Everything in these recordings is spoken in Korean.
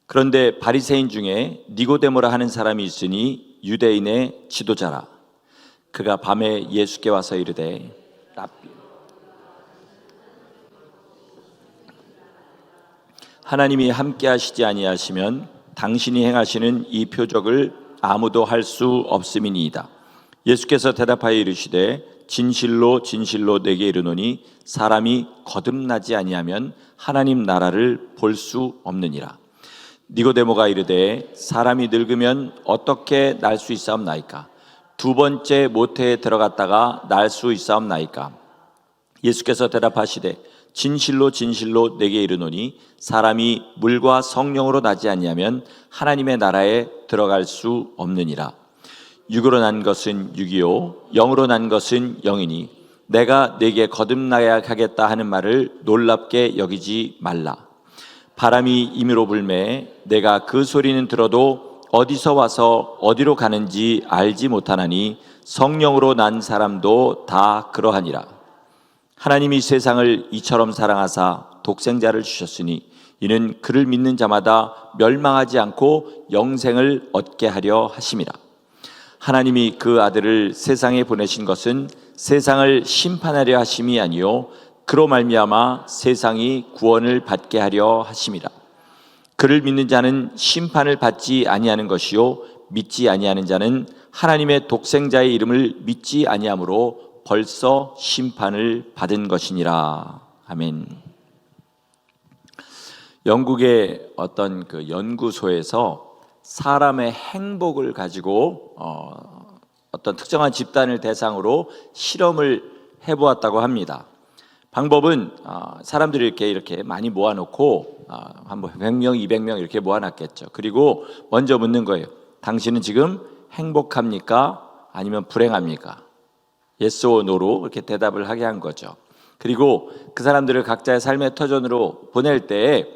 그런데 바리새인 중에 니고데모라 하는 사람이 있으니 유대인의 지도자라. 그가 밤에 예수께 와서 이르되 랍비, 하나님이 함께 하시지 아니하시면 당신이 행하시는 이 표적을 아무도 할 수 없음이니이다. 예수께서 대답하여 이르시되 진실로 진실로 내게 이르노니 사람이 거듭나지 아니하면 하나님 나라를 볼 수 없느니라. 니고데모가 이르되 사람이 늙으면 어떻게 날 수 있사옵나이까? 두 번째 모태에 들어갔다가 날 수 있사옵나이까? 예수께서 대답하시되 진실로 진실로 내게 이르노니 사람이 물과 성령으로 나지 아니하면 하나님의 나라에 들어갈 수 없느니라. 육으로 난 것은 육이요 영으로 난 것은 영이니 내가 네게 거듭나야 하겠다 하는 말을 놀랍게 여기지 말라. 바람이 임의로 불매 내가 그 소리는 들어도 어디서 와서 어디로 가는지 알지 못하나니 성령으로 난 사람도 다 그러하니라. 하나님이 세상을 이처럼 사랑하사 독생자를 주셨으니 이는 그를 믿는 자마다 멸망하지 않고 영생을 얻게 하려 하심이라. 하나님이 그 아들을 세상에 보내신 것은 세상을 심판하려 하심이 아니요 그로 말미암아 세상이 구원을 받게 하려 하심이라. 그를 믿는 자는 심판을 받지 아니하는 것이요 믿지 아니하는 자는 하나님의 독생자의 이름을 믿지 아니하므로 벌써 심판을 받은 것이니라. 아멘. 영국의 어떤 그 연구소에서 사람의 행복을 가지고 어떤 특정한 집단을 대상으로 실험을 해보았다고 합니다. 방법은 사람들이 이렇게 많이 모아놓고 한 100명, 200명 이렇게 모아놨겠죠. 그리고 먼저 묻는 거예요. 당신은 지금 행복합니까? 아니면 불행합니까? yes or no로 이렇게 대답을 하게 한 거죠. 그리고 그 사람들을 각자의 삶의 터전으로 보낼 때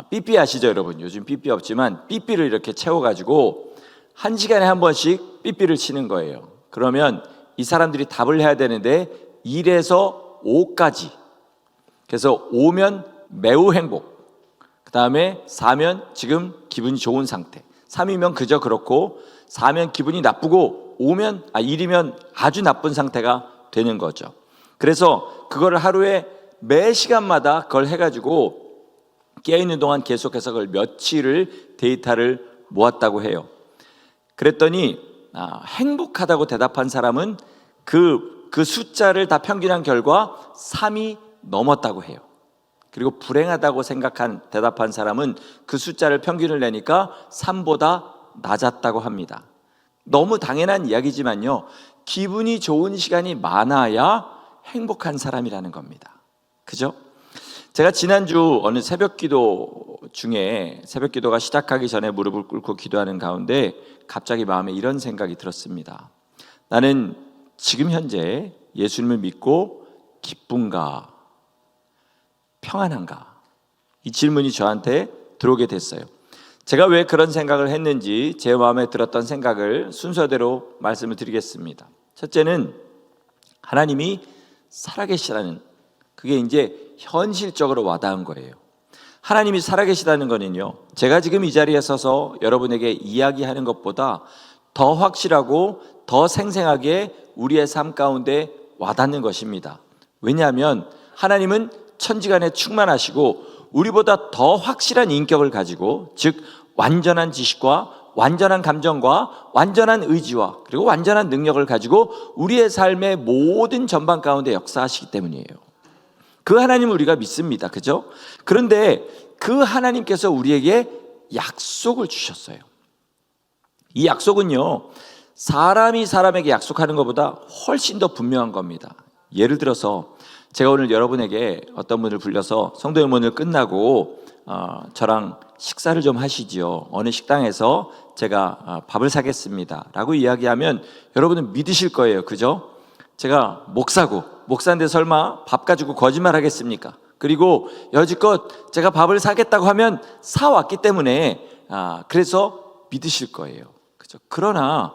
삐삐 아시죠 여러분? 요즘 삐삐 없지만 삐삐를 이렇게 채워가지고 1시간에 한 번씩 삐삐를 치는 거예요. 그러면 이 사람들이 답을 해야 되는데 1에서 5까지. 그래서 5면 매우 행복, 그 다음에 4면 지금 기분이 좋은 상태, 3이면 그저 그렇고, 4면 기분이 나쁘고, 1이면 아주 나쁜 상태가 되는 거죠. 그래서 그걸 하루에 매 시간마다 그걸 해가지고 깨어있는 동안 계속해서 그걸 며칠을 데이터를 모았다고 해요. 그랬더니 행복하다고 대답한 사람은 그 숫자를 다 평균한 결과 3이 넘었다고 해요. 그리고 불행하다고 대답한 사람은 그 숫자를 평균을 내니까 3보다 낮았다고 합니다. 너무 당연한 이야기지만요, 기분이 좋은 시간이 많아야 행복한 사람이라는 겁니다. 그죠? 제가 지난주 어느 새벽기도 중에, 새벽기도가 시작하기 전에 무릎을 꿇고 기도하는 가운데 갑자기 마음에 이런 생각이 들었습니다. 나는 지금 현재 예수님을 믿고 기쁜가 평안한가? 이 질문이 저한테 들어오게 됐어요. 제가 왜 그런 생각을 했는지 제 마음에 들었던 생각을 순서대로 말씀을 드리겠습니다. 첫째는 하나님이 살아계시다는, 그게 이제 현실적으로 와닿은 거예요. 하나님이 살아계시다는 거는요, 제가 지금 이 자리에 서서 여러분에게 이야기하는 것보다 더 확실하고 더 생생하게 우리의 삶 가운데 와닿는 것입니다. 왜냐하면 하나님은 천지간에 충만하시고 우리보다 더 확실한 인격을 가지고, 즉 완전한 지식과 완전한 감정과 완전한 의지와 그리고 완전한 능력을 가지고 우리의 삶의 모든 전반 가운데 역사하시기 때문이에요. 그 하나님을 우리가 믿습니다. 그죠? 그런데 그 하나님께서 우리에게 약속을 주셨어요. 이 약속은요, 사람이 사람에게 약속하는 것보다 훨씬 더 분명한 겁니다. 예를 들어서 제가 오늘 여러분에게 어떤 분을 불러서 성도 영문을 끝나고 저랑 식사를 좀 하시지요. 어느 식당에서 제가 밥을 사겠습니다 라고 이야기하면 여러분은 믿으실 거예요. 그죠? 제가 목사인데 설마 밥 가지고 거짓말 하겠습니까? 그리고 여지껏 제가 밥을 사겠다고 하면 사왔기 때문에 그래서 믿으실 거예요. 그죠? 그러나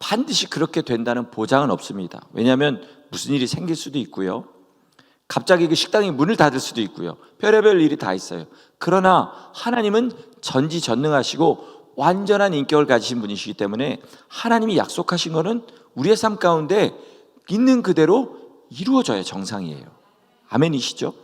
반드시 그렇게 된다는 보장은 없습니다. 왜냐하면 무슨 일이 생길 수도 있고요. 갑자기 그 식당이 문을 닫을 수도 있고요. 별의별 일이 다 있어요. 그러나 하나님은 전지전능하시고 완전한 인격을 가지신 분이시기 때문에 하나님이 약속하신 것은 우리의 삶 가운데 있는 그대로 이루어져야 정상이에요. 아멘이시죠?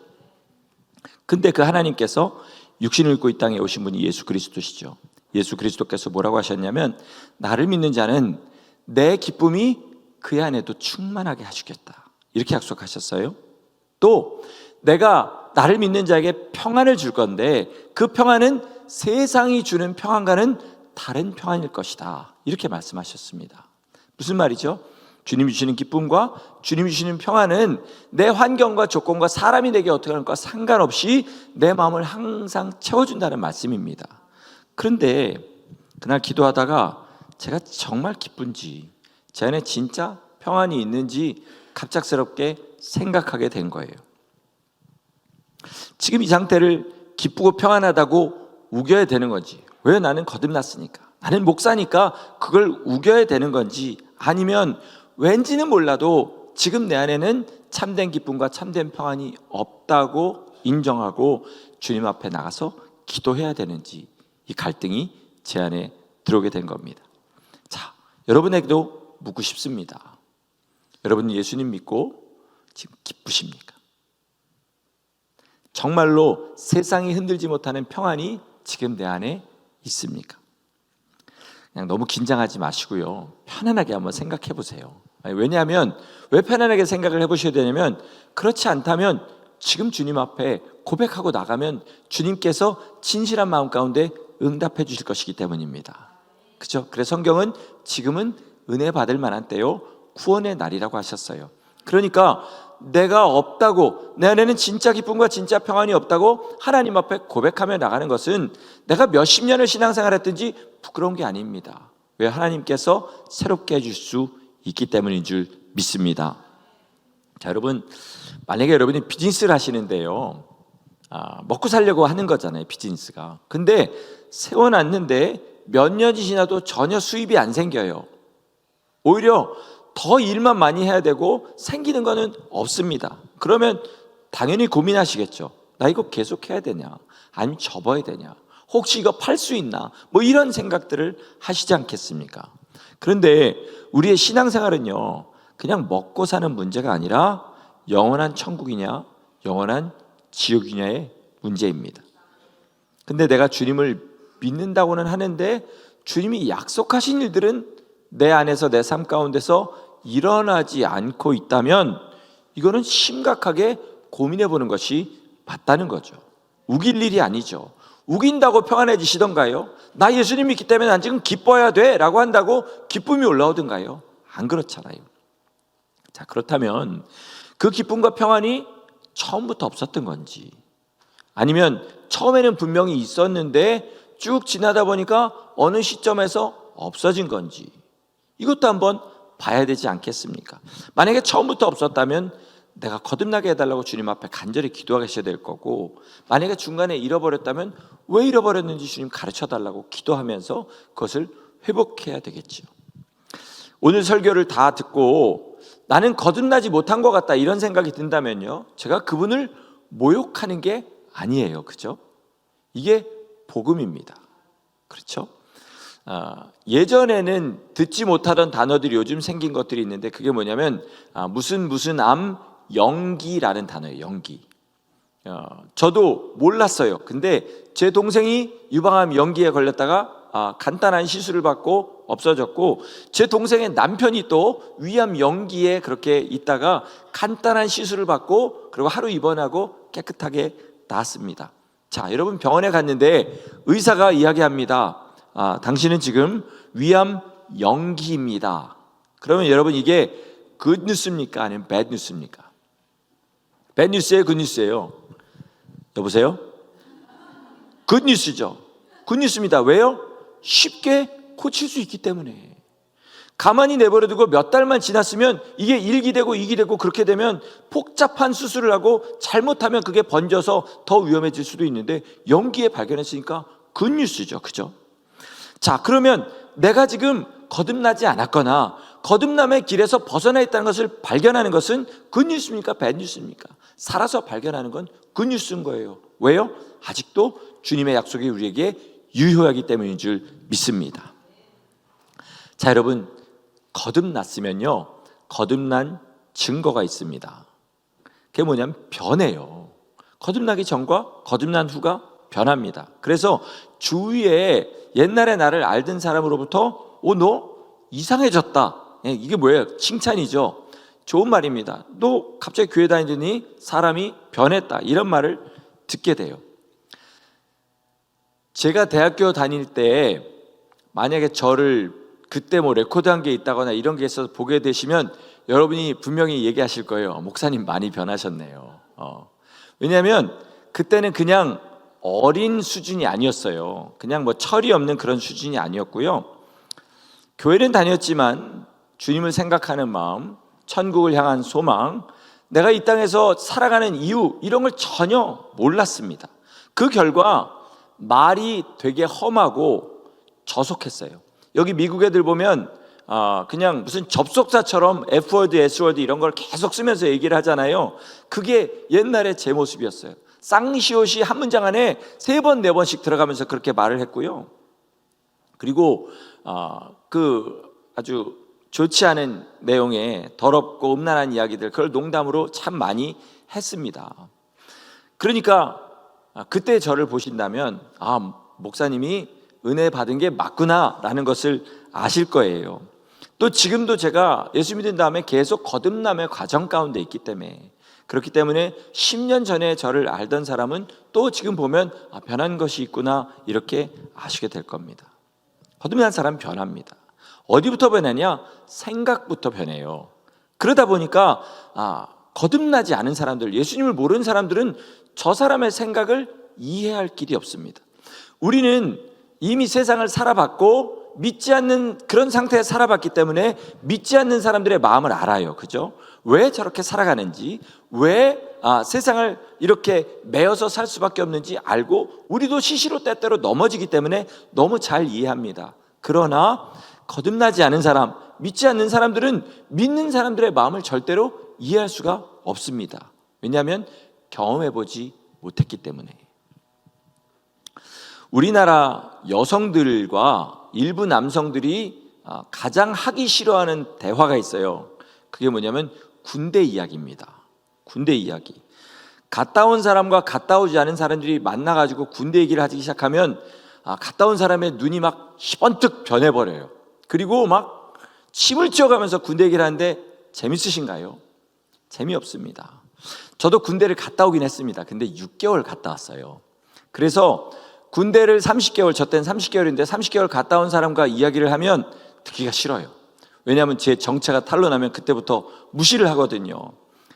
근데 그 하나님께서 육신을 입고 이 땅에 오신 분이 예수 그리스도시죠. 예수 그리스도께서 뭐라고 하셨냐면, 나를 믿는 자는 내 기쁨이 그 안에도 충만하게 하시겠다, 이렇게 약속하셨어요. 또 내가 나를 믿는 자에게 평안을 줄 건데 그 평안은 세상이 주는 평안과는 다른 평안일 것이다, 이렇게 말씀하셨습니다. 무슨 말이죠? 주님이 주시는 기쁨과 주님이 주시는 평안은 내 환경과 조건과 사람이 내게 어떻게 하는가 상관없이 내 마음을 항상 채워준다는 말씀입니다. 그런데 그날 기도하다가 제가 정말 기쁜지 제 안에 진짜 평안이 있는지 갑작스럽게 생각하게 된 거예요. 지금 이 상태를 기쁘고 평안하다고 우겨야 되는 건지, 왜 나는 거듭났으니까, 나는 목사니까 그걸 우겨야 되는 건지, 아니면 왠지는 몰라도 지금 내 안에는 참된 기쁨과 참된 평안이 없다고 인정하고 주님 앞에 나가서 기도해야 되는지, 이 갈등이 제 안에 들어오게 된 겁니다. 자, 여러분에게도 묻고 싶습니다. 여러분 예수님 믿고 지금 기쁘십니까? 정말로 세상이 흔들지 못하는 평안이 지금 내 안에 있습니까? 그냥 너무 긴장하지 마시고요, 편안하게 한번 생각해 보세요. 왜냐하면 왜 편안하게 생각을 해보셔야 되냐면, 그렇지 않다면 지금 주님 앞에 고백하고 나가면 주님께서 진실한 마음 가운데 응답해 주실 것이기 때문입니다. 그렇죠? 그래서 성경은 지금은 은혜 받을 만한 때요, 구원의 날이라고 하셨어요. 그러니까 내가 없다고, 내 안에는 진짜 기쁨과 진짜 평안이 없다고 하나님 앞에 고백하며 나가는 것은 내가 몇십 년을 신앙생활 했든지 부끄러운 게 아닙니다. 왜? 하나님께서 새롭게 해줄 수 있기 때문인 줄 믿습니다. 자, 여러분, 만약에 여러분이 비즈니스를 하시는데요, 먹고 살려고 하는 거잖아요, 비즈니스가. 근데 세워놨는데 몇 년이 지나도 전혀 수입이 안 생겨요. 오히려 더 일만 많이 해야 되고 생기는 거는 없습니다. 그러면 당연히 고민하시겠죠. 나 이거 계속 해야 되냐, 아니면 접어야 되냐, 혹시 이거 팔 수 있나, 뭐 이런 생각들을 하시지 않겠습니까? 그런데 우리의 신앙생활은요, 그냥 먹고 사는 문제가 아니라 영원한 천국이냐 영원한 지옥이냐의 문제입니다. 근데 내가 주님을 믿는다고는 하는데 주님이 약속하신 일들은 내 안에서, 내 삶 가운데서 일어나지 않고 있다면 이거는 심각하게 고민해 보는 것이 맞다는 거죠. 우길 일이 아니죠. 우긴다고 평안해지시던가요? 나 예수님 믿기 때문에 난 지금 기뻐야 돼 라고 한다고 기쁨이 올라오던가요? 안 그렇잖아요. 자, 그렇다면 그 기쁨과 평안이 처음부터 없었던 건지, 아니면 처음에는 분명히 있었는데 쭉 지나다 보니까 어느 시점에서 없어진 건지, 이것도 한번 봐야 되지 않겠습니까? 만약에 처음부터 없었다면 내가 거듭나게 해달라고 주님 앞에 간절히 기도하셔야 될 거고, 만약에 중간에 잃어버렸다면 왜 잃어버렸는지 주님 가르쳐달라고 기도하면서 그것을 회복해야 되겠죠. 오늘 설교를 다 듣고 나는 거듭나지 못한 것 같다 이런 생각이 든다면요, 제가 그분을 모욕하는 게 아니에요. 그죠? 이게 복음입니다. 그렇죠? 예전에는 듣지 못하던 단어들이 요즘 생긴 것들이 있는데, 그게 뭐냐면 무슨 암 연기라는 단어예요. 연기. 저도 몰랐어요. 근데 제 동생이 유방암 연기에 걸렸다가 간단한 시술을 받고 없어졌고, 제 동생의 남편이 또 위암 연기에 그렇게 있다가 간단한 시술을 받고 그리고 하루 입원하고 깨끗하게 나았습니다. 자, 여러분 병원에 갔는데 의사가 이야기합니다. 당신은 지금 위암 연기입니다. 그러면 여러분 이게 굿 뉴스입니까? 아니면 배드 뉴스입니까? 배드 뉴스예요? 굿 뉴스예요? 여보세요? 굿 뉴스죠. 굿 뉴스입니다. 왜요? 쉽게 고칠 수 있기 때문에. 가만히 내버려두고 몇 달만 지났으면 이게 1기 되고 2기 되고 그렇게 되면 복잡한 수술을 하고 잘못하면 그게 번져서 더 위험해질 수도 있는데 연기에 발견했으니까 굿 뉴스죠. 그죠? 자, 그러면 내가 지금 거듭나지 않았거나 거듭남의 길에서 벗어나 있다는 것을 발견하는 것은 굿뉴스입니까? 배드뉴스입니까? 살아서 발견하는 건 굿뉴스인 거예요. 왜요? 아직도 주님의 약속이 우리에게 유효하기 때문인 줄 믿습니다. 자, 여러분, 거듭났으면요, 거듭난 증거가 있습니다. 그게 뭐냐면 변해요. 거듭나기 전과 거듭난 후가 변합니다. 그래서 주위에 옛날에 나를 알던 사람으로부터 너 이상해졌다. 이게 뭐예요? 칭찬이죠. 좋은 말입니다. 너 갑자기 교회 다니더니 사람이 변했다. 이런 말을 듣게 돼요. 제가 대학교 다닐 때 만약에 저를 그때 뭐 레코드한 게 있다거나 이런 게 있어서 보게 되시면 여러분이 분명히 얘기하실 거예요. 목사님 많이 변하셨네요. 왜냐하면 그때는 그냥 어린 수준이 아니었어요. 그냥 뭐 철이 없는 그런 수준이 아니었고요. 교회는 다녔지만 주님을 생각하는 마음, 천국을 향한 소망, 내가 이 땅에서 살아가는 이유, 이런 걸 전혀 몰랐습니다. 그 결과 말이 되게 험하고 저속했어요. 여기 미국 애들 보면 그냥 무슨 접속사처럼 F워드, S워드 이런 걸 계속 쓰면서 얘기를 하잖아요. 그게 옛날에 제 모습이었어요. 쌍시옷이 한 문장 안에 3번, 4번씩 들어가면서 그렇게 말을 했고요. 그리고 그 아주 좋지 않은 내용의 더럽고 음란한 이야기들, 그걸 농담으로 참 많이 했습니다. 그러니까 그때 저를 보신다면 목사님이 은혜 받은 게 맞구나 라는 것을 아실 거예요. 또 지금도 제가 예수 믿은 다음에 계속 거듭남의 과정 가운데 있기 때문에, 그렇기 때문에 10년 전에 저를 알던 사람은 또 지금 보면 변한 것이 있구나 이렇게 아시게 될 겁니다. 거듭난 사람은 변합니다. 어디부터 변하냐? 생각부터 변해요. 그러다 보니까 거듭나지 않은 사람들, 예수님을 모르는 사람들은 저 사람의 생각을 이해할 길이 없습니다. 우리는 이미 세상을 살아봤고 믿지 않는 그런 상태에 살아봤기 때문에 믿지 않는 사람들의 마음을 알아요. 그죠? 왜 저렇게 살아가는지, 왜 세상을 이렇게 매여서 살 수밖에 없는지 알고 우리도 시시로 때때로 넘어지기 때문에 너무 잘 이해합니다. 그러나 거듭나지 않은 사람, 믿지 않는 사람들은 믿는 사람들의 마음을 절대로 이해할 수가 없습니다. 왜냐하면 경험해보지 못했기 때문에. 우리나라 여성들과 일부 남성들이 가장 하기 싫어하는 대화가 있어요. 그게 뭐냐면 군대 이야기입니다. 군대 이야기. 갔다 온 사람과 갔다 오지 않은 사람들이 만나가지고 군대 얘기를 하기 시작하면 갔다 온 사람의 눈이 막 희번뜩 변해버려요. 그리고 막 침을 쥐어가면서 군대 얘기를 하는데 재밌으신가요? 재미없습니다. 저도 군대를 갔다 오긴 했습니다. 근데 6개월 갔다 왔어요. 그래서 군대를 30개월, 저 때는 30개월인데 30개월 갔다 온 사람과 이야기를 하면 듣기가 싫어요. 왜냐하면 제 정체가 탄로나면 그때부터 무시를 하거든요.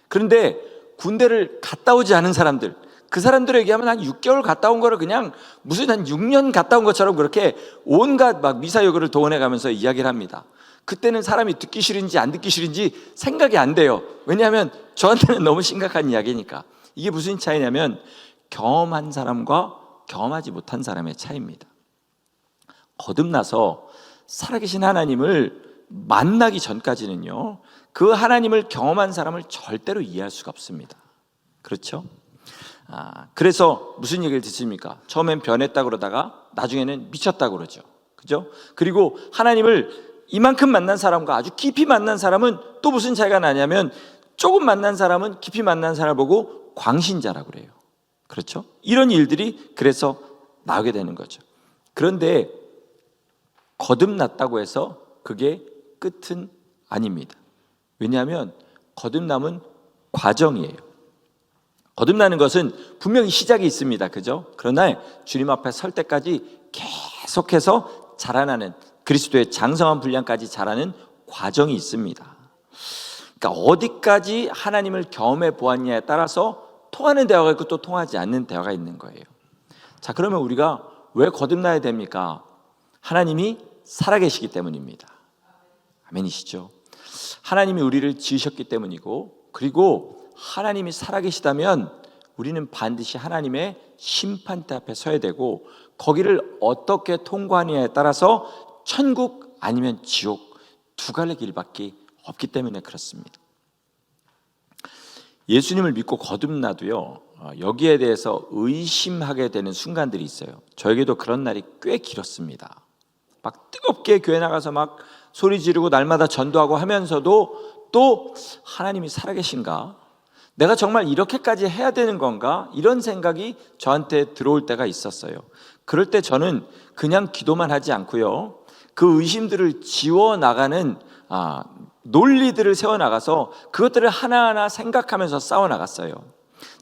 그런데 군대를 갔다 오지 않은 사람들, 그 사람들에게 얘기하면 한 6개월 갔다 온 거를 그냥 무슨 한 6년 갔다 온 것처럼 그렇게 온갖 막 미사여구를 동원해 가면서 이야기를 합니다. 그때는 사람이 듣기 싫은지 안 듣기 싫은지 생각이 안 돼요. 왜냐하면 저한테는 너무 심각한 이야기니까. 이게 무슨 차이냐면 경험한 사람과 경험하지 못한 사람의 차이입니다. 거듭나서 살아계신 하나님을 만나기 전까지는요, 그 하나님을 경험한 사람을 절대로 이해할 수가 없습니다. 그렇죠? 그래서 무슨 얘기를 듣습니까? 처음엔 변했다고 그러다가 나중에는 미쳤다고 그러죠. 그죠? 그리고 하나님을 이만큼 만난 사람과 아주 깊이 만난 사람은 또 무슨 차이가 나냐면, 조금 만난 사람은 깊이 만난 사람을 보고 광신자라고 그래요. 그렇죠? 이런 일들이 그래서 나오게 되는 거죠. 그런데 거듭났다고 해서 그게 끝은 아닙니다. 왜냐하면 거듭남은 과정이에요. 거듭나는 것은 분명히 시작이 있습니다. 그죠? 그러나 주님 앞에 설 때까지 계속해서 자라나는, 그리스도의 장성한 분량까지 자라는 과정이 있습니다. 그러니까 어디까지 하나님을 경험해 보았냐에 따라서 통하는 대화가 있고 또 통하지 않는 대화가 있는 거예요. 자, 그러면 우리가 왜 거듭나야 됩니까? 하나님이 살아계시기 때문입니다. 아멘이시죠? 하나님이 우리를 지으셨기 때문이고, 그리고 하나님이 살아계시다면 우리는 반드시 하나님의 심판대 앞에 서야 되고, 거기를 어떻게 통과하느냐에 따라서 천국 아니면 지옥, 두 갈래 길밖에 없기 때문에 그렇습니다. 예수님을 믿고 거듭나도요, 여기에 대해서 의심하게 되는 순간들이 있어요. 저에게도 그런 날이 꽤 길었습니다. 막 뜨겁게 교회 나가서 막 소리 지르고 날마다 전도하고 하면서도 또 하나님이 살아계신가? 내가 정말 이렇게까지 해야 되는 건가? 이런 생각이 저한테 들어올 때가 있었어요. 그럴 때 저는 그냥 기도만 하지 않고요, 그 의심들을 지워나가는 논리들을 세워나가서 그것들을 하나하나 생각하면서 싸워나갔어요.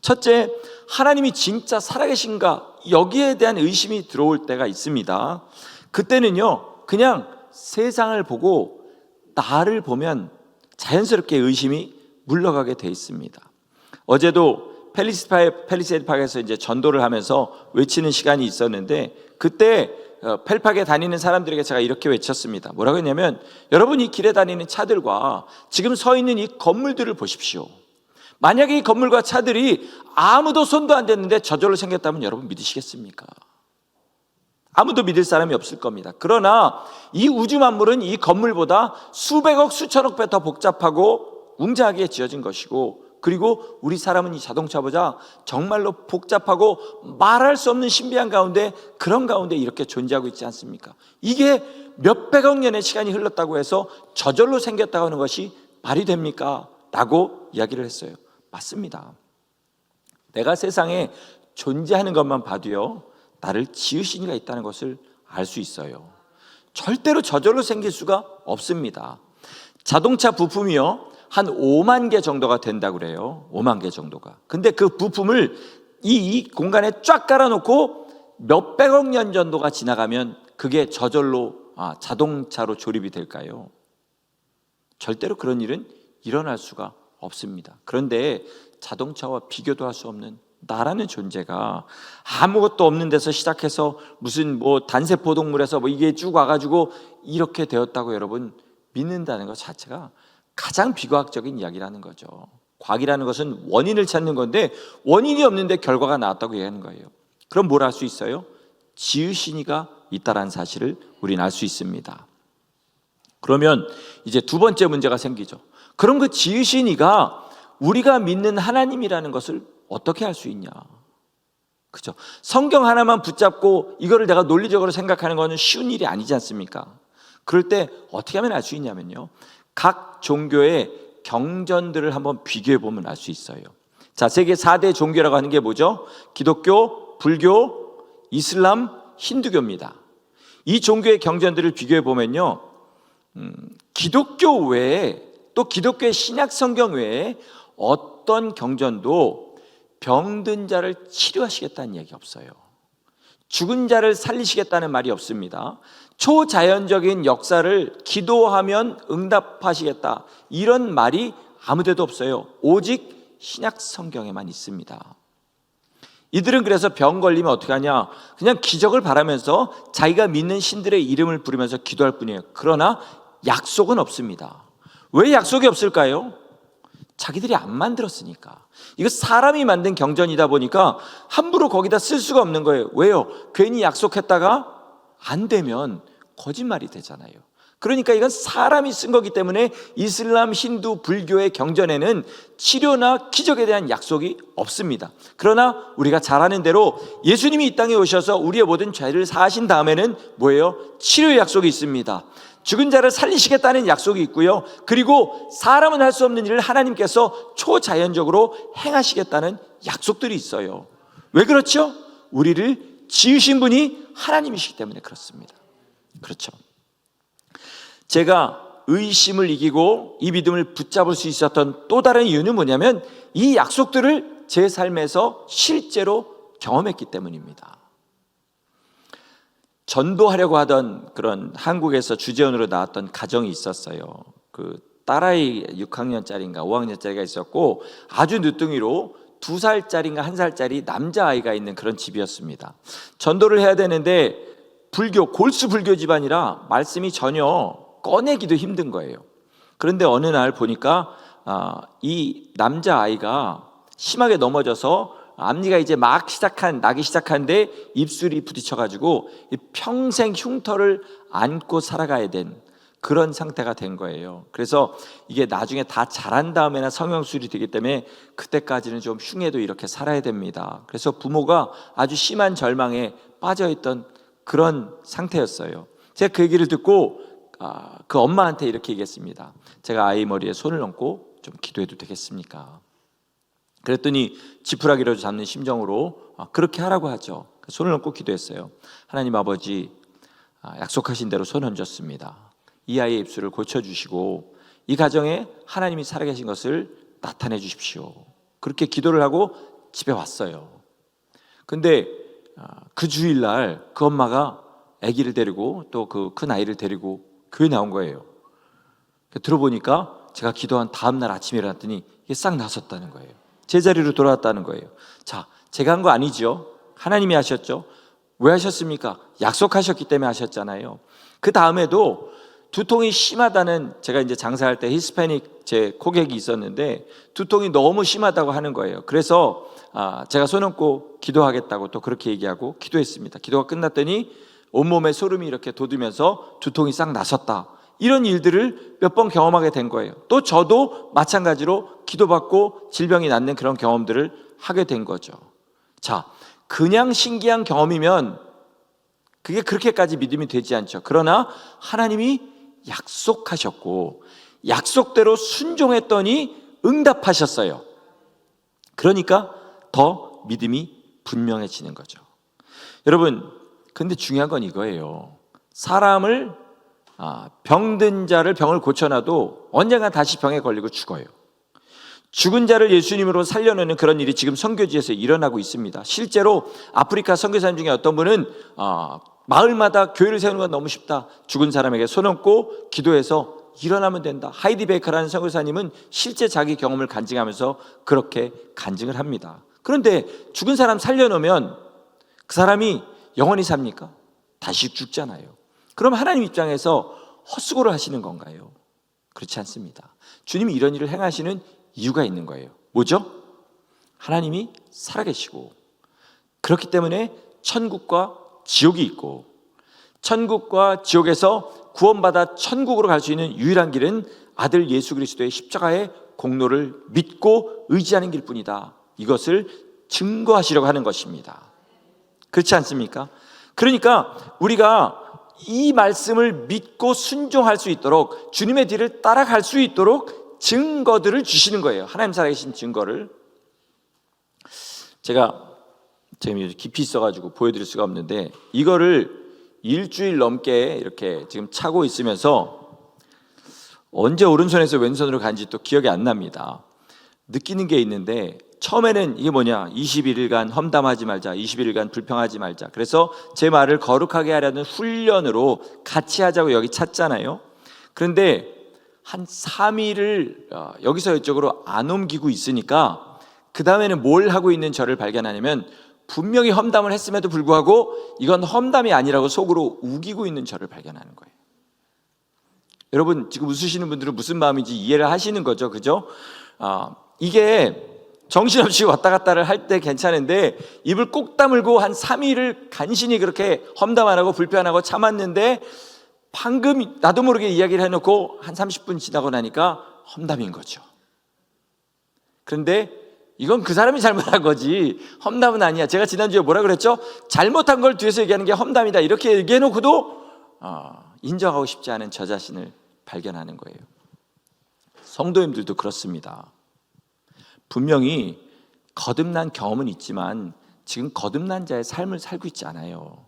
첫째, 하나님이 진짜 살아계신가? 여기에 대한 의심이 들어올 때가 있습니다. 그때는요, 그냥 세상을 보고 나를 보면 자연스럽게 의심이 물러가게 돼 있습니다. 어제도 펠리세이드 파크에서 이제 전도를 하면서 외치는 시간이 있었는데, 그때 펠팍에 다니는 사람들에게 제가 이렇게 외쳤습니다. 뭐라고 했냐면, 여러분, 이 길에 다니는 차들과 지금 서 있는 이 건물들을 보십시오. 만약에 이 건물과 차들이 아무도 손도 안 댔는데 저절로 생겼다면 여러분 믿으시겠습니까? 아무도 믿을 사람이 없을 겁니다. 그러나 이 우주 만물은 이 건물보다 수백억 수천억 배 더 복잡하고 웅장하게 지어진 것이고, 그리고 우리 사람은 이 자동차보다 정말로 복잡하고 말할 수 없는 신비한 가운데, 그런 가운데 이렇게 존재하고 있지 않습니까? 이게 몇백억 년의 시간이 흘렀다고 해서 저절로 생겼다고 하는 것이 말이 됩니까? 라고 이야기를 했어요. 맞습니다. 내가 세상에 존재하는 것만 봐도요, 나를 지으신 이가 있다는 것을 알 수 있어요. 절대로 저절로 생길 수가 없습니다. 자동차 부품이요, 한 5만 개 정도가 된다고 그래요. 5만 개 정도가. 근데 그 부품을 이 공간에 쫙 깔아놓고 몇백억 년 정도가 지나가면 그게 저절로 자동차로 조립이 될까요? 절대로 그런 일은 일어날 수가 없습니다. 그런데 자동차와 비교도 할 수 없는 나라는 존재가 아무것도 없는 데서 시작해서 무슨 단세포 동물에서 이게 쭉 와가지고 이렇게 되었다고 여러분 믿는다는 것 자체가 가장 비과학적인 이야기라는 거죠. 과학이라는 것은 원인을 찾는 건데, 원인이 없는데 결과가 나왔다고 얘기하는 거예요. 그럼 뭘 할 수 있어요? 지으신 이가 있다라는 사실을 우리는 알 수 있습니다. 그러면 이제 두 번째 문제가 생기죠. 그럼 그 지으신 이가 우리가 믿는 하나님이라는 것을 어떻게 알 수 있냐? 그죠? 성경 하나만 붙잡고 이거를 내가 논리적으로 생각하는 것은 쉬운 일이 아니지 않습니까? 그럴 때 어떻게 하면 알 수 있냐면요, 각 종교의 경전들을 한번 비교해 보면 알 수 있어요. 자, 세계 4대 종교라고 하는 게 뭐죠? 기독교, 불교, 이슬람, 힌두교입니다. 이 종교의 경전들을 비교해 보면요, 기독교 외에, 또 기독교의 신약 성경 외에 어떤 경전도 병든 자를 치료하시겠다는 얘기 없어요. 죽은 자를 살리시겠다는 말이 없습니다. 초자연적인 역사를 기도하면 응답하시겠다, 이런 말이 아무데도 없어요. 오직 신약 성경에만 있습니다. 이들은 그래서 병 걸리면 어떻게 하냐? 그냥 기적을 바라면서 자기가 믿는 신들의 이름을 부르면서 기도할 뿐이에요. 그러나 약속은 없습니다. 왜 약속이 없을까요? 자기들이 안 만들었으니까. 이거 사람이 만든 경전이다 보니까 함부로 거기다 쓸 수가 없는 거예요. 왜요? 괜히 약속했다가 안 되면 거짓말이 되잖아요. 그러니까 이건 사람이 쓴 거기 때문에 이슬람, 힌두, 불교의 경전에는 치료나 기적에 대한 약속이 없습니다. 그러나 우리가 잘 아는 대로 예수님이 이 땅에 오셔서 우리의 모든 죄를 사하신 다음에는 뭐예요? 치료의 약속이 있습니다. 죽은 자를 살리시겠다는 약속이 있고요, 그리고 사람은 할 수 없는 일을 하나님께서 초자연적으로 행하시겠다는 약속들이 있어요. 왜 그렇죠? 우리를 지으신 분이 하나님이시기 때문에 그렇습니다. 그렇죠. 제가 의심을 이기고 이 믿음을 붙잡을 수 있었던 또 다른 이유는 뭐냐면, 이 약속들을 제 삶에서 실제로 경험했기 때문입니다. 전도하려고 하던 그런 한국에서 주재원으로 나왔던 가정이 있었어요. 그 딸아이 6학년짜리인가 5학년짜리가 있었고, 아주 늦둥이로 2살짜리인가 1살짜리 남자아이가 있는 그런 집이었습니다. 전도를 해야 되는데 불교, 골수 불교 집안이라 말씀이 전혀 꺼내기도 힘든 거예요. 그런데 어느 날 보니까 이 남자아이가 심하게 넘어져서 앞니가 이제 막 나기 시작하는데 입술이 부딪혀가지고 평생 흉터를 안고 살아가야 된 그런 상태가 된 거예요. 그래서 이게 나중에 다 자란 다음에나 성형수술이 되기 때문에 그때까지는 좀 흉해도 이렇게 살아야 됩니다. 그래서 부모가 아주 심한 절망에 빠져있던 그런 상태였어요. 제가 그 얘기를 듣고 그 엄마한테 이렇게 얘기했습니다. 제가 아이 머리에 손을 얹고 좀 기도해도 되겠습니까? 그랬더니 지푸라기로 잡는 심정으로 그렇게 하라고 하죠. 손을 얹고 기도했어요. 하나님 아버지, 약속하신 대로 손 얹었습니다. 이 아이의 입술을 고쳐주시고 이 가정에 하나님이 살아계신 것을 나타내 주십시오. 그렇게 기도를 하고 집에 왔어요. 근데 그 주일날 그 엄마가 아기를 데리고 또 그 큰 아이를 데리고 교회 나온 거예요. 들어보니까 제가 기도한 다음날 아침에 일어났더니 이게 싹 나섰다는 거예요. 제자리로 돌아왔다는 거예요. 자, 제가 한 거 아니죠. 하나님이 하셨죠. 왜 하셨습니까? 약속하셨기 때문에 하셨잖아요. 그 다음에도 두통이 심하다는, 제가 이제 장사할 때 히스패닉 제 고객이 있었는데 두통이 너무 심하다고 하는 거예요. 그래서 제가 손 얹고 기도하겠다고 또 그렇게 얘기하고 기도했습니다. 기도가 끝났더니 온몸에 소름이 이렇게 돋으면서 두통이 싹 나섰다. 이런 일들을 몇 번 경험하게 된 거예요. 또 저도 마찬가지로 기도받고 질병이 낫는 그런 경험들을 하게 된 거죠. 자, 그냥 신기한 경험이면 그게 그렇게까지 믿음이 되지 않죠. 그러나 하나님이 약속하셨고 약속대로 순종했더니 응답하셨어요. 그러니까 더 믿음이 분명해지는 거죠. 여러분, 근데 중요한 건 이거예요. 사람을 병든 자를 병을 고쳐놔도 언젠가 다시 병에 걸리고 죽어요. 죽은 자를 예수님으로 살려내는 그런 일이 지금 선교지에서 일어나고 있습니다. 실제로 아프리카 선교사님 중에 어떤 분은 마을마다 교회를 세우는 건 너무 쉽다. 죽은 사람에게 손 얹고 기도해서 일어나면 된다. 하이디 베이커라는 선교사님은 실제 자기 경험을 간증하면서 그렇게 간증을 합니다. 그런데 죽은 사람 살려놓으면 그 사람이 영원히 삽니까? 다시 죽잖아요. 그럼 하나님 입장에서 헛수고를 하시는 건가요? 그렇지 않습니다. 주님이 이런 일을 행하시는 이유가 있는 거예요. 뭐죠? 하나님이 살아계시고 그렇기 때문에 천국과 지옥이 있고 천국과 지옥에서 구원받아 천국으로 갈 수 있는 유일한 길은 아들 예수 그리스도의 십자가의 공로를 믿고 의지하는 길뿐이다. 이것을 증거하시려고 하는 것입니다. 그렇지 않습니까? 그러니까 우리가 이 말씀을 믿고 순종할 수 있도록 주님의 뒤를 따라갈 수 있도록 증거들을 주시는 거예요. 하나님 살아계신 증거를. 제가 지금 깊이 있어가지고 보여드릴 수가 없는데 이거를 일주일 넘게 이렇게 지금 차고 있으면서 언제 오른손에서 왼손으로 간지 또 기억이 안 납니다. 느끼는 게 있는데 처음에는 이게 뭐냐, 21일간 험담하지 말자, 21일간 불평하지 말자. 그래서 제 말을 거룩하게 하려는 훈련으로 같이 하자고 여기 찼잖아요. 그런데 한 3일을 여기서 이쪽으로 안 옮기고 있으니까 그 다음에는 뭘 하고 있는 저를 발견하냐면 분명히 험담을 했음에도 불구하고 이건 험담이 아니라고 속으로 우기고 있는 저를 발견하는 거예요. 여러분 지금 웃으시는 분들은 무슨 마음인지 이해를 하시는 거죠, 그죠? 이게 정신없이 왔다 갔다를 할 때 괜찮은데 입을 꼭 다물고 한 3일을 간신히 그렇게 험담 안 하고 불편하고 참았는데 방금 나도 모르게 이야기를 해놓고 한 30분 지나고 나니까 험담인 거죠. 그런데 이건 그 사람이 잘못한 거지 험담은 아니야. 제가 지난주에 뭐라 그랬죠? 잘못한 걸 뒤에서 얘기하는 게 험담이다 이렇게 얘기해놓고도 인정하고 싶지 않은 저 자신을 발견하는 거예요. 성도님들도 그렇습니다. 분명히 거듭난 경험은 있지만 지금 거듭난 자의 삶을 살고 있지 않아요.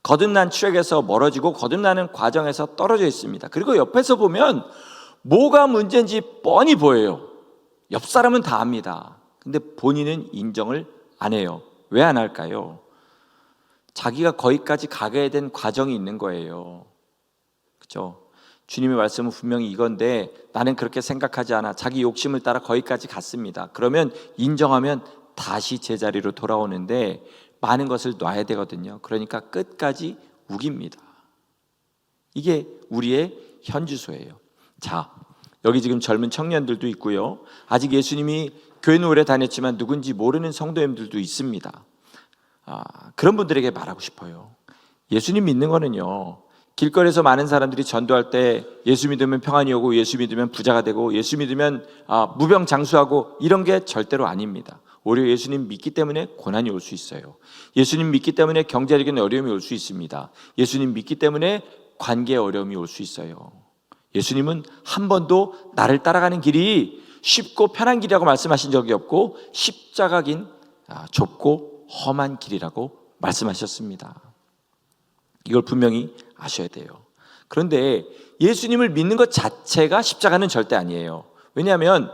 거듭난 추억에서 멀어지고 거듭나는 과정에서 떨어져 있습니다. 그리고 옆에서 보면 뭐가 문제인지 뻔히 보여요. 옆 사람은 다 압니다. 근데 본인은 인정을 안 해요. 왜 안 할까요? 자기가 거기까지 가게 된 과정이 있는 거예요. 그렇죠? 주님의 말씀은 분명히 이건데 나는 그렇게 생각하지 않아. 자기 욕심을 따라 거기까지 갔습니다. 그러면 인정하면 다시 제자리로 돌아오는데 많은 것을 놔야 되거든요. 그러니까 끝까지 우깁니다. 이게 우리의 현주소예요. 자, 여기 지금 젊은 청년들도 있고요. 아직 예수님이 교회는 오래 다녔지만 누군지 모르는 성도님들도 있습니다. 그런 분들에게 말하고 싶어요. 예수님 믿는 거는요, 길거리에서 많은 사람들이 전도할 때 예수 믿으면 평안이 오고 예수 믿으면 부자가 되고 예수 믿으면 무병장수하고 이런 게 절대로 아닙니다. 오히려 예수님 믿기 때문에 고난이 올 수 있어요. 예수님 믿기 때문에 경제적인 어려움이 올 수 있습니다. 예수님 믿기 때문에 관계의 어려움이 올 수 있어요. 예수님은 한 번도 나를 따라가는 길이 쉽고 편한 길이라고 말씀하신 적이 없고 십자가 긴 좁고 험한 길이라고 말씀하셨습니다. 이걸 분명히 아셔야 돼요. 그런데 예수님을 믿는 것 자체가 십자가는 절대 아니에요. 왜냐하면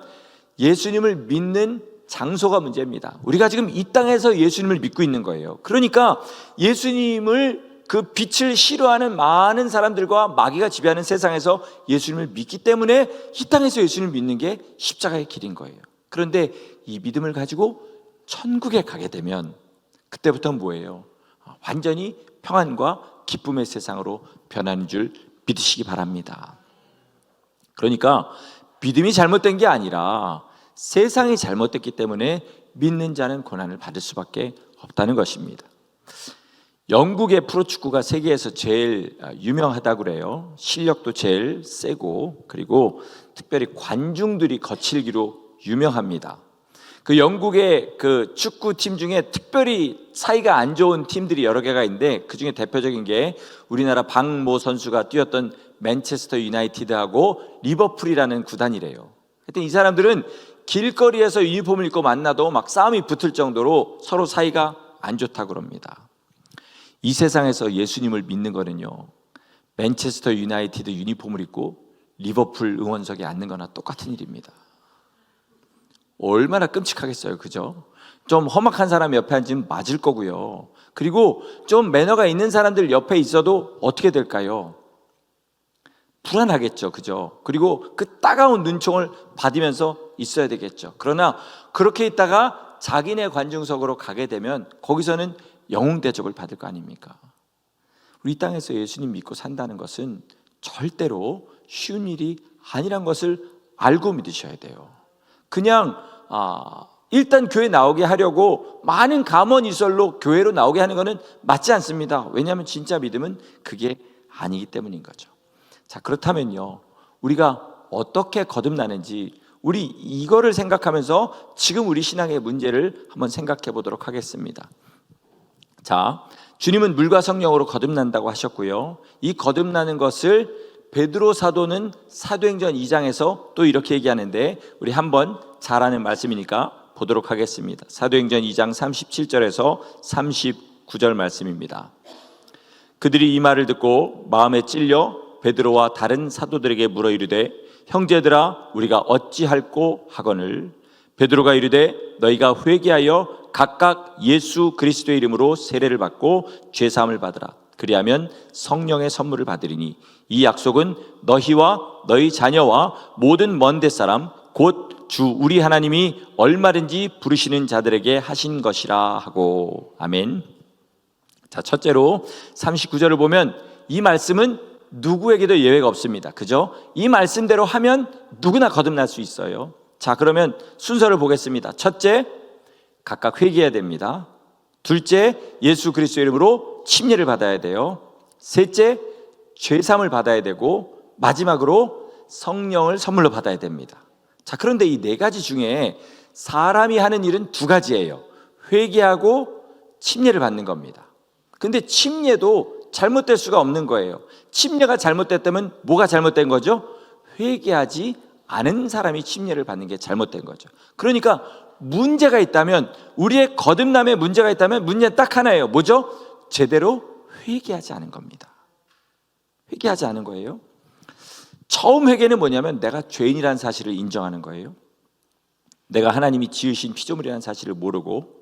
예수님을 믿는 장소가 문제입니다. 우리가 지금 이 땅에서 예수님을 믿고 있는 거예요. 그러니까 예수님을 그 빛을 싫어하는 많은 사람들과 마귀가 지배하는 세상에서 예수님을 믿기 때문에 이 땅에서 예수님을 믿는 게 십자가의 길인 거예요. 그런데 이 믿음을 가지고 천국에 가게 되면 그때부터는 뭐예요? 완전히 평안과 기쁨의 세상으로 변하는 줄 믿으시기 바랍니다. 그러니까 믿음이 잘못된 게 아니라 세상이 잘못됐기 때문에 믿는 자는 고난을 받을 수밖에 없다는 것입니다. 영국의 프로축구가 세계에서 제일 유명하다고 그래요. 실력도 제일 세고 그리고 특별히 관중들이 거칠기로 유명합니다. 그 영국의 그 축구팀 중에 특별히 사이가 안 좋은 팀들이 여러 개가 있는데 그중에 대표적인 게 우리나라 박모 선수가 뛰었던 맨체스터 유나이티드하고 리버풀이라는 구단이래요. 하여튼 이 사람들은 길거리에서 유니폼을 입고 만나도 막 싸움이 붙을 정도로 서로 사이가 안 좋다고 그럽니다. 이 세상에서 예수님을 믿는 거는요, 맨체스터 유나이티드 유니폼을 입고 리버풀 응원석에 앉는 거나 똑같은 일입니다. 얼마나 끔찍하겠어요, 그죠? 좀 험악한 사람 옆에 앉으면 맞을 거고요. 그리고 좀 매너가 있는 사람들 옆에 있어도 어떻게 될까요? 불안하겠죠, 그죠? 그리고 그 따가운 눈총을 받으면서 있어야 되겠죠. 그러나 그렇게 있다가 자기네 관중석으로 가게 되면 거기서는 영웅 대접을 받을 거 아닙니까? 우리 땅에서 예수님 믿고 산다는 것은 절대로 쉬운 일이 아니란 것을 알고 믿으셔야 돼요. 그냥 일단 교회 나오게 하려고 많은 감언이설로 교회로 나오게 하는 것은 맞지 않습니다. 왜냐하면 진짜 믿음은 그게 아니기 때문인 거죠. 자, 그렇다면요, 우리가 어떻게 거듭나는지 우리 이거를 생각하면서 지금 우리 신앙의 문제를 한번 생각해 보도록 하겠습니다. 자, 주님은 물과 성령으로 거듭난다고 하셨고요, 이 거듭나는 것을 베드로 사도는 사도행전 2장에서 또 이렇게 얘기하는데 우리 한번 잘 아는 말씀이니까 보도록 하겠습니다. 사도행전 2장 37절에서 39절 말씀입니다. 그들이 이 말을 듣고 마음에 찔려 베드로와 다른 사도들에게 물어 이르되 형제들아 우리가 어찌할꼬 하거늘 베드로가 이르되 너희가 회개하여 각각 예수 그리스도의 이름으로 세례를 받고 죄사함을 받으라. 그리하면 성령의 선물을 받으리니 이 약속은 너희와 너희 자녀와 모든 먼 데 사람 곧 주 우리 하나님이 얼마든지 부르시는 자들에게 하신 것이라 하고. 아멘. 자, 첫째로 39절을 보면 이 말씀은 누구에게도 예외가 없습니다. 그죠? 이 말씀대로 하면 누구나 거듭날 수 있어요. 자, 그러면 순서를 보겠습니다. 첫째, 각각 회개해야 됩니다. 둘째, 예수 그리스도의 이름으로 침례를 받아야 돼요. 셋째, 죄사함을 받아야 되고 마지막으로 성령을 선물로 받아야 됩니다. 자, 그런데 이 네 가지 중에 사람이 하는 일은 두 가지예요. 회개하고 침례를 받는 겁니다. 근데 침례도 잘못될 수가 없는 거예요. 침례가 잘못됐다면 뭐가 잘못된 거죠? 회개하지 않은 사람이 침례를 받는 게 잘못된 거죠. 그러니까 문제가 있다면, 우리의 거듭남에 문제가 있다면 문제는 딱 하나예요. 뭐죠? 제대로 회개하지 않은 겁니다. 회개하지 않은 거예요. 처음 회개는 뭐냐면 내가 죄인이라는 사실을 인정하는 거예요. 내가 하나님이 지으신 피조물이라는 사실을 모르고,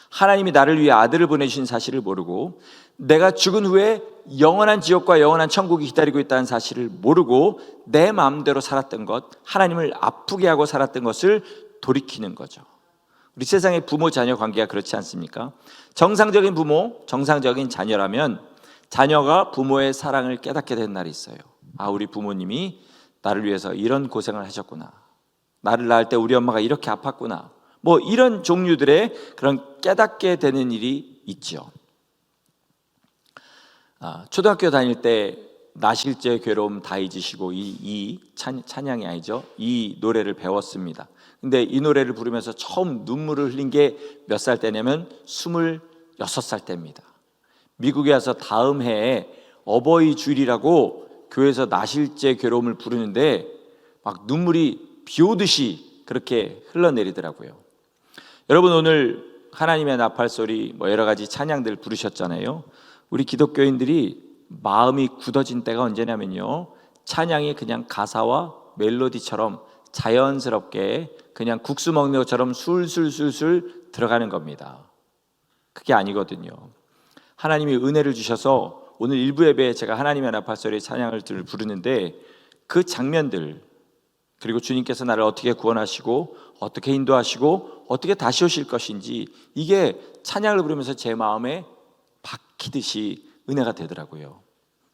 하나님이 나를 위해 아들을 보내주신 사실을 모르고, 내가 죽은 후에 영원한 지옥과 영원한 천국이 기다리고 있다는 사실을 모르고 내 마음대로 살았던 것, 하나님을 아프게 하고 살았던 것을 돌이키는 거죠. 우리 세상의 부모 자녀 관계가 그렇지 않습니까? 정상적인 부모, 정상적인 자녀라면 자녀가 부모의 사랑을 깨닫게 된 날이 있어요. 아, 우리 부모님이 나를 위해서 이런 고생을 하셨구나, 나를 낳을 때 우리 엄마가 이렇게 아팠구나, 뭐 이런 종류들의 그런 깨닫게 되는 일이 있죠. 초등학교 다닐 때 나실제 괴로움 다 잊으시고 찬양이 아니죠. 이 노래를 배웠습니다. 근데 이 노래를 부르면서 처음 눈물을 흘린 게 몇 살 때냐면 26살 때입니다. 미국에 와서 다음 해에 어버이 주일이라고 교회에서 나실제 괴로움을 부르는데 막 눈물이 비 오듯이 그렇게 흘러내리더라고요. 여러분, 오늘 하나님의 나팔소리 여러 가지 찬양들 부르셨잖아요. 우리 기독교인들이 마음이 굳어진 때가 언제냐면요, 찬양이 그냥 가사와 멜로디처럼 자연스럽게 그냥 국수 먹는 것처럼 술술술술 들어가는 겁니다. 그게 아니거든요. 하나님이 은혜를 주셔서 오늘 일부 예배에 제가 하나님의 나팔소리 찬양을 부르는데 그 장면들, 그리고 주님께서 나를 어떻게 구원하시고 어떻게 인도하시고 어떻게 다시 오실 것인지, 이게 찬양을 부르면서 제 마음에 박히듯이 은혜가 되더라고요.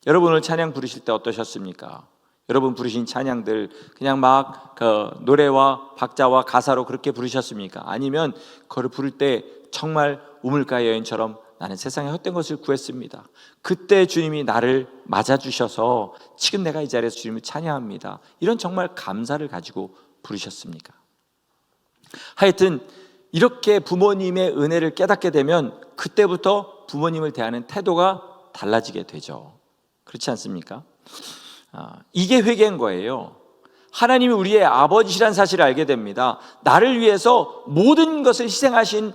여러분, 오늘 찬양 부르실 때 어떠셨습니까? 여러분 부르신 찬양들 그냥 막 그 노래와 박자와 가사로 그렇게 부르셨습니까? 아니면 그걸 부를 때 정말 우물가의 여인처럼 나는 세상의 헛된 것을 구했습니다, 그때 주님이 나를 맞아주셔서 지금 내가 이 자리에서 주님을 찬양합니다, 이런 정말 감사를 가지고 부르셨습니까? 하여튼 이렇게 부모님의 은혜를 깨닫게 되면 그때부터 부모님을 대하는 태도가 달라지게 되죠. 그렇지 않습니까? 이게 회개인 거예요. 하나님이 우리의 아버지시라는 사실을 알게 됩니다. 나를 위해서 모든 것을 희생하신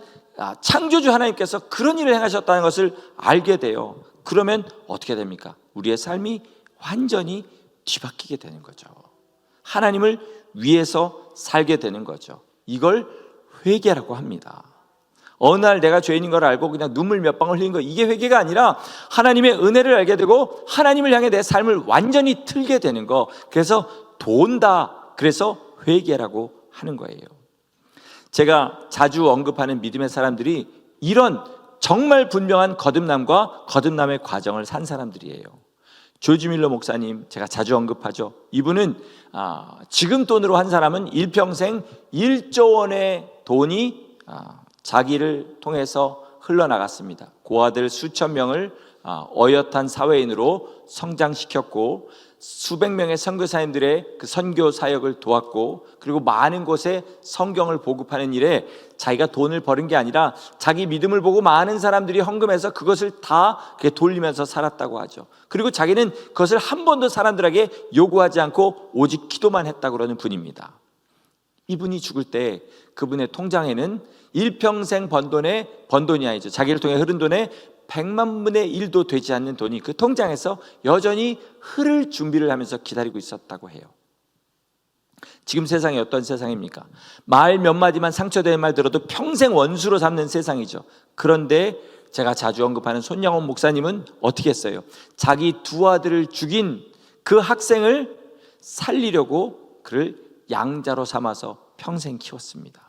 창조주 하나님께서 그런 일을 행하셨다는 것을 알게 돼요. 그러면 어떻게 됩니까? 우리의 삶이 완전히 뒤바뀌게 되는 거죠. 하나님을 위해서 살게 되는 거죠. 이걸 회개라고 합니다. 어느 날 내가 죄인인 걸 알고 그냥 눈물 몇 방울 흘린 거, 이게 회개가 아니라 하나님의 은혜를 알게 되고 하나님을 향해 내 삶을 완전히 틀게 되는 거, 그래서 돈다, 그래서 회개라고 하는 거예요. 제가 자주 언급하는 믿음의 사람들이 이런 정말 분명한 거듭남과 거듭남의 과정을 산 사람들이에요. 조지 밀러 목사님 제가 자주 언급하죠. 이분은 지금 돈으로 한 사람은 일평생 1조 원의 돈이 자기를 통해서 흘러나갔습니다. 고아들 수천 명을 어엿한 사회인으로 성장시켰고, 수백 명의 선교사님들의 그 선교 사역을 도왔고, 그리고 많은 곳에 성경을 보급하는 일에 자기가 돈을 버는 게 아니라 자기 믿음을 보고 많은 사람들이 헌금해서 그것을 다 돌리면서 살았다고 하죠. 그리고 자기는 그것을 한 번도 사람들에게 요구하지 않고 오직 기도만 했다고 그러는 분입니다. 이분이 죽을 때 그분의 통장에는 일평생 번 돈이 아니죠, 자기를 통해 흐른 돈의 100만 분의 1도 되지 않는 돈이 그 통장에서 여전히 흐를 준비를 하면서 기다리고 있었다고 해요. 지금 세상이 어떤 세상입니까? 말 몇 마디만 상처되는 말 들어도 평생 원수로 삼는 세상이죠. 그런데 제가 자주 언급하는 손양원 목사님은 어떻게 했어요? 자기 두 아들을 죽인 그 학생을 살리려고 그를 양자로 삼아서 평생 키웠습니다.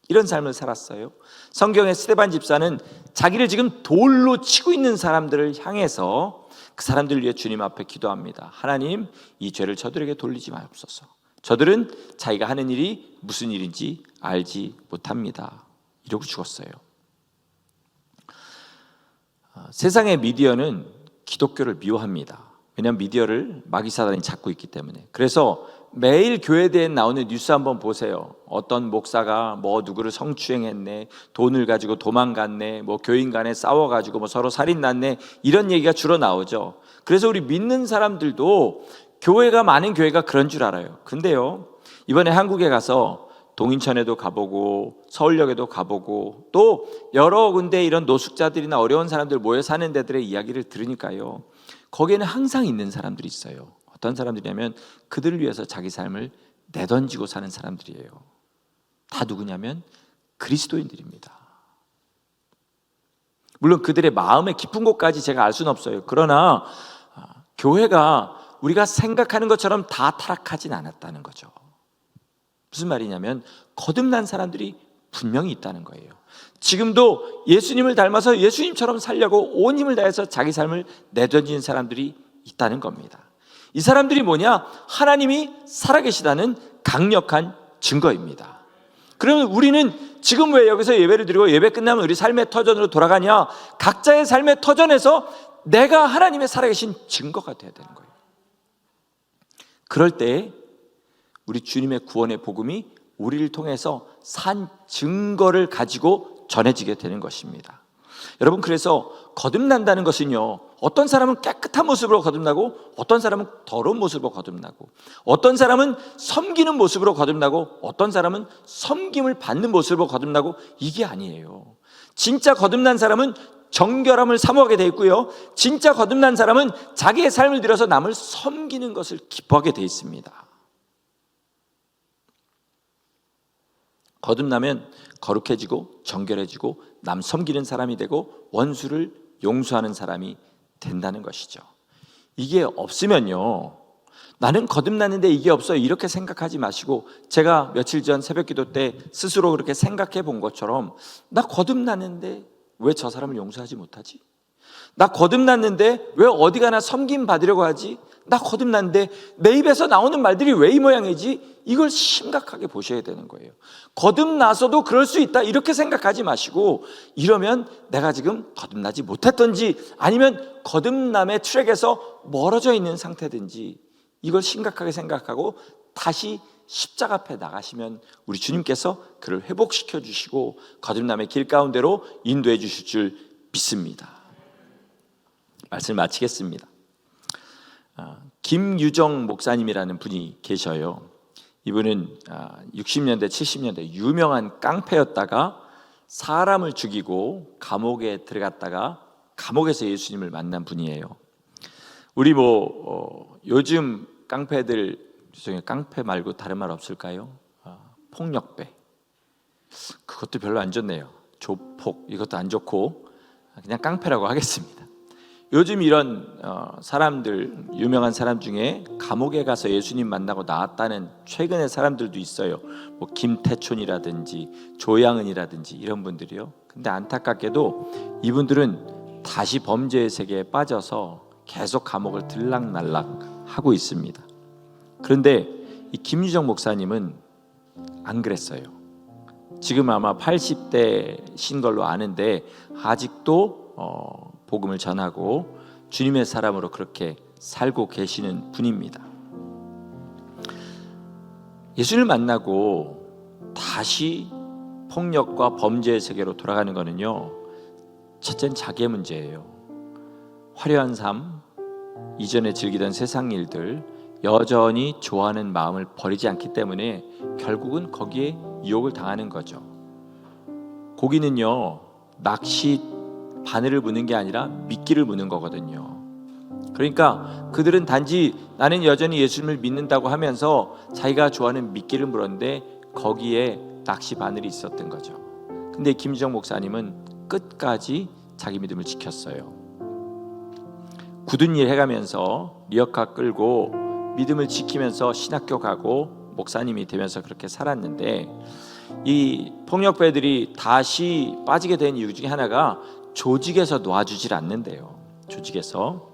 이런 삶을 살았어요. 성경의 스데반 집사는 자기를 지금 돌로 치고 있는 사람들을 향해서 그 사람들을 위해 주님 앞에 기도합니다. 하나님, 이 죄를 저들에게 돌리지 마옵소서. 저들은 자기가 하는 일이 무슨 일인지 알지 못합니다. 이러고 죽었어요. 세상의 미디어는 기독교를 미워합니다. 왜냐하면 미디어를 마귀사단이 잡고 있기 때문에. 그래서 매일 교회대에 나오는 뉴스 한번 보세요. 어떤 목사가 누구를 성추행했네, 돈을 가지고 도망갔네, 교인 간에 싸워가지고 서로 살인 났네, 이런 얘기가 주로 나오죠. 그래서 우리 믿는 사람들도 교회가 많은 교회가 그런 줄 알아요. 근데요, 이번에 한국에 가서 동인천에도 가보고 서울역에도 가보고 또 여러 군데 이런 노숙자들이나 어려운 사람들 모여 사는 데들의 이야기를 들으니까요, 거기에는 항상 있는 사람들이 있어요. 어떤 사람들이냐면 그들을 위해서 자기 삶을 내던지고 사는 사람들이에요. 다 누구냐면 그리스도인들입니다. 물론 그들의 마음의 깊은 곳까지 제가 알 수는 없어요. 그러나 교회가 우리가 생각하는 것처럼 다 타락하진 않았다는 거죠. 무슨 말이냐면 거듭난 사람들이 분명히 있다는 거예요. 지금도 예수님을 닮아서 예수님처럼 살려고 온 힘을 다해서 자기 삶을 내던지는 사람들이 있다는 겁니다. 이 사람들이 뭐냐? 하나님이 살아계시다는 강력한 증거입니다. 그러면 우리는 지금 왜 여기서 예배를 드리고 예배 끝나면 우리 삶의 터전으로 돌아가냐? 각자의 삶의 터전에서 내가 하나님의 살아계신 증거가 되어야 되는 거예요. 그럴 때 우리 주님의 구원의 복음이 우리를 통해서 산 증거를 가지고 전해지게 되는 것입니다. 여러분, 그래서 거듭난다는 것은요, 어떤 사람은 깨끗한 모습으로 거듭나고 어떤 사람은 더러운 모습으로 거듭나고 어떤 사람은 섬기는 모습으로 거듭나고 어떤 사람은 섬김을 받는 모습으로 거듭나고, 이게 아니에요. 진짜 거듭난 사람은 정결함을 사모하게 되어 있고요, 진짜 거듭난 사람은 자기의 삶을 들여서 남을 섬기는 것을 기뻐하게 되어 있습니다. 거듭나면 거룩해지고 정결해지고 남 섬기는 사람이 되고 원수를 용서하는 사람이 된다는 것이죠. 이게 없으면요, 나는 거듭났는데 이게 없어요, 이렇게 생각하지 마시고, 제가 며칠 전 새벽기도 때 스스로 그렇게 생각해 본 것처럼, 나 거듭났는데 왜 저 사람을 용서하지 못하지? 나 거듭났는데 왜 어디 가나 섬김 받으려고 하지? 나 거듭났는데 내 입에서 나오는 말들이 왜 이 모양이지? 이걸 심각하게 보셔야 되는 거예요. 거듭나서도 그럴 수 있다, 이렇게 생각하지 마시고, 이러면 내가 지금 거듭나지 못했던지 아니면 거듭남의 트랙에서 멀어져 있는 상태든지, 이걸 심각하게 생각하고 다시 십자가 앞에 나가시면 우리 주님께서 그를 회복시켜 주시고 거듭남의 길 가운데로 인도해 주실 줄 믿습니다. 말씀을 마치겠습니다. 김유정 목사님이라는 분이 계셔요. 이분은 60년대 70년대 유명한 깡패였다가 사람을 죽이고 감옥에 들어갔다가 감옥에서 예수님을 만난 분이에요. 우리 요즘 깡패들 중에 깡패 말고 다른 말 없을까요? 폭력배, 그것도 별로 안 좋네요. 조폭, 이것도 안 좋고 그냥 깡패라고 하겠습니다. 요즘 이런 사람들, 유명한 사람 중에 감옥에 가서 예수님 만나고 나왔다는 최근의 사람들도 있어요. 김태촌이라든지 조양은이라든지 이런 분들이요. 근데 안타깝게도 이분들은 다시 범죄의 세계에 빠져서 계속 감옥을 들락날락 하고 있습니다. 그런데 이 김유정 목사님은 안 그랬어요. 지금 아마 80대신 걸로 아는데 아직도 복음을 전하고 주님의 사람으로 그렇게 살고 계시는 분입니다. 예수를 만나고 다시 폭력과 범죄의 세계로 돌아가는 거는요, 첫째는 자기의 문제예요. 화려한 삶, 이전에 즐기던 세상 일들, 여전히 좋아하는 마음을 버리지 않기 때문에 결국은 거기에 유혹을 당하는 거죠. 고기는요, 낚시 바늘을 무는 게 아니라 미끼를 무는 거거든요. 그러니까 그들은 단지 나는 여전히 예수님을 믿는다고 하면서 자기가 좋아하는 미끼를 물었는데 거기에 낚시 바늘이 있었던 거죠. 근데 김유정 목사님은 끝까지 자기 믿음을 지켰어요. 굳은 일 해가면서 리어카 끌고 믿음을 지키면서 신학교 가고 목사님이 되면서 그렇게 살았는데, 이 폭력배들이 다시 빠지게 된 이유 중에 하나가 조직에서 놔주질 않는데요. 조직에서.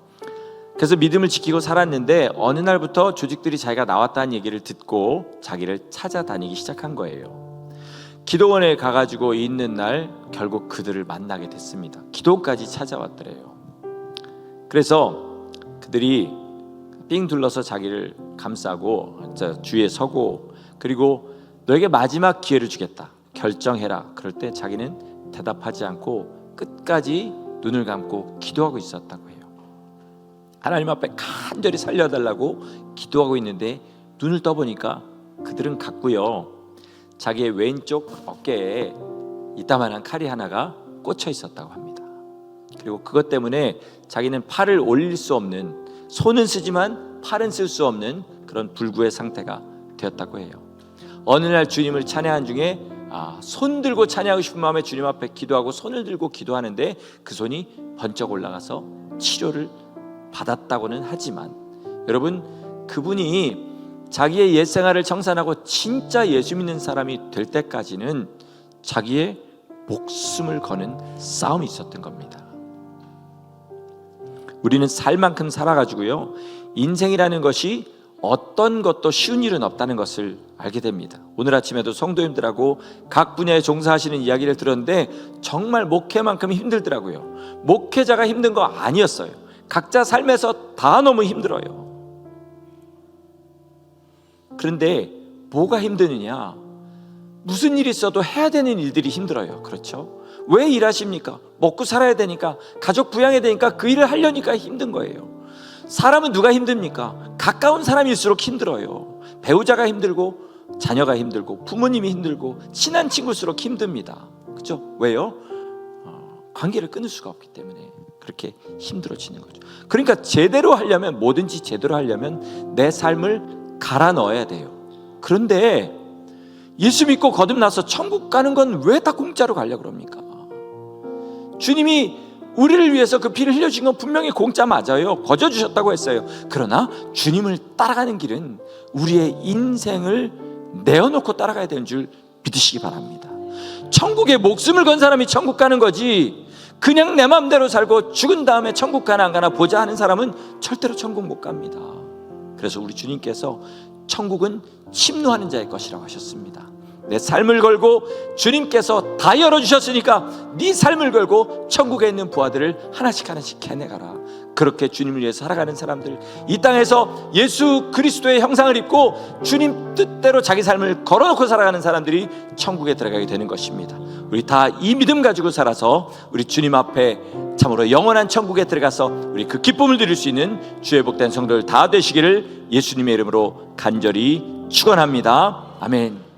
그래서 믿음을 지키고 살았는데 어느 날부터 조직들이 자기가 나왔다는 얘기를 듣고 자기를 찾아다니기 시작한 거예요. 기도원에 가가지고 있는 날 결국 그들을 만나게 됐습니다. 기도원까지 찾아왔더래요. 그래서 그들이 삥 둘러서 자기를 감싸고 주위에 서고, 그리고 너에게 마지막 기회를 주겠다, 결정해라. 그럴 때 자기는 대답하지 않고 끝까지 눈을 감고 기도하고 있었다고 해요. 하나님 앞에 간절히 살려달라고 기도하고 있는데 눈을 떠보니까 그들은 갔고요, 자기의 왼쪽 어깨에 이따만한 칼이 하나가 꽂혀 있었다고 합니다. 그리고 그것 때문에 자기는 팔을 올릴 수 없는, 손은 쓰지만 팔은 쓸 수 없는 그런 불구의 상태가 되었다고 해요. 어느 날 주님을 찬양한 중에 손 들고 찬양하고 싶은 마음에 주님 앞에 기도하고 손을 들고 기도하는데 그 손이 번쩍 올라가서 치료를 받았다고는 하지만, 여러분, 그분이 자기의 옛생활을 청산하고 진짜 예수 믿는 사람이 될 때까지는 자기의 목숨을 거는 싸움이 있었던 겁니다. 우리는 살 만큼 살아가지고요, 인생이라는 것이 어떤 것도 쉬운 일은 없다는 것을 알게 됩니다. 오늘 아침에도 성도님들하고 각 분야에 종사하시는 이야기를 들었는데 정말 목회만큼 힘들더라고요. 목회자가 힘든 거 아니었어요. 각자 삶에서 다 너무 힘들어요. 그런데 뭐가 힘드느냐? 무슨 일이 있어도 해야 되는 일들이 힘들어요. 그렇죠? 왜 일하십니까? 먹고 살아야 되니까, 가족 부양해야 되니까, 그 일을 하려니까 힘든 거예요. 사람은 누가 힘듭니까? 가까운 사람일수록 힘들어요. 배우자가 힘들고, 자녀가 힘들고, 부모님이 힘들고, 친한 친구일수록 힘듭니다. 그렇죠? 왜요? 관계를 끊을 수가 없기 때문에 그렇게 힘들어지는 거죠. 그러니까 제대로 하려면, 뭐든지 제대로 하려면 내 삶을 갈아 넣어야 돼요. 그런데 예수 믿고 거듭나서 천국 가는 건 왜 다 공짜로 가려고 그럽니까? 주님이 우리를 위해서 그 피를 흘려주신 건 분명히 공짜 맞아요. 거저 주셨다고 했어요. 그러나 주님을 따라가는 길은 우리의 인생을 내어놓고 따라가야 되는 줄 믿으시기 바랍니다. 천국에 목숨을 건 사람이 천국 가는 거지, 그냥 내 마음대로 살고 죽은 다음에 천국 가나 안 가나 보자 하는 사람은 절대로 천국 못 갑니다. 그래서 우리 주님께서 천국은 침노하는 자의 것이라고 하셨습니다. 내 삶을 걸고 주님께서 다 열어주셨으니까 네 삶을 걸고 천국에 있는 부하들을 하나씩 해내가라. 그렇게 주님을 위해서 살아가는 사람들, 이 땅에서 예수 그리스도의 형상을 입고 주님 뜻대로 자기 삶을 걸어놓고 살아가는 사람들이 천국에 들어가게 되는 것입니다. 우리 다 이 믿음 가지고 살아서 우리 주님 앞에 참으로 영원한 천국에 들어가서 우리 그 기쁨을 누릴 수 있는 주의 복된 성도들 다 되시기를 예수님의 이름으로 간절히 축원합니다. 아멘.